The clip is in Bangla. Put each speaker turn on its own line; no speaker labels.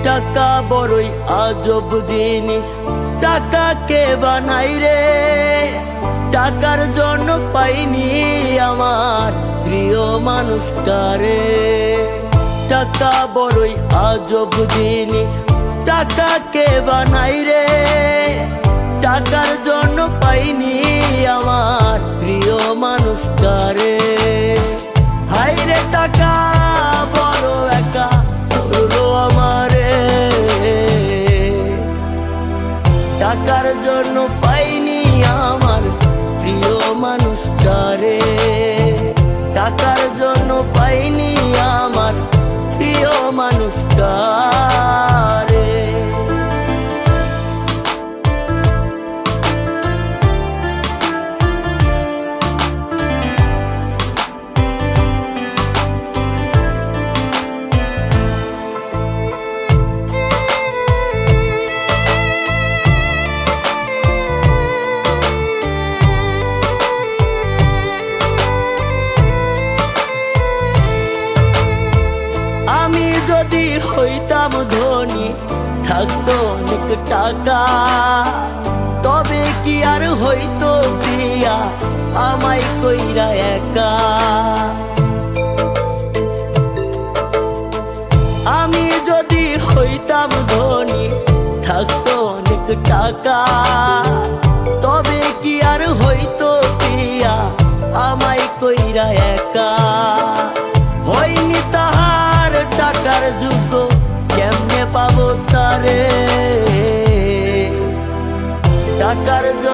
টাকা বড়ই আজব জিনিস, টাকাকে বানাই রে। টাকার জন্য পাইনি আমার প্রিয় মানুষটারে। টাকা বড়ই আজব জিনিস, টাকাকে বানাই রে। টাকার জন্য পাইনি আমার প্রিয় মানুষটারে। হাই রে টাকা বড় একা করলো আমারে। টাকার জন্য পাইনি আমার প্রিয় মানুষটারে। টাকার জন্য পাইনি আমার প্রিয় মানুষটারে। আমি যদি হইতাম ধনী, থাকতো অনেক টাকা, তবে কি আর হইতো প্রিয়া আমায় কইরা একা। আমি যদি হইতাম ধনী, থাকতো অনেক টাকা,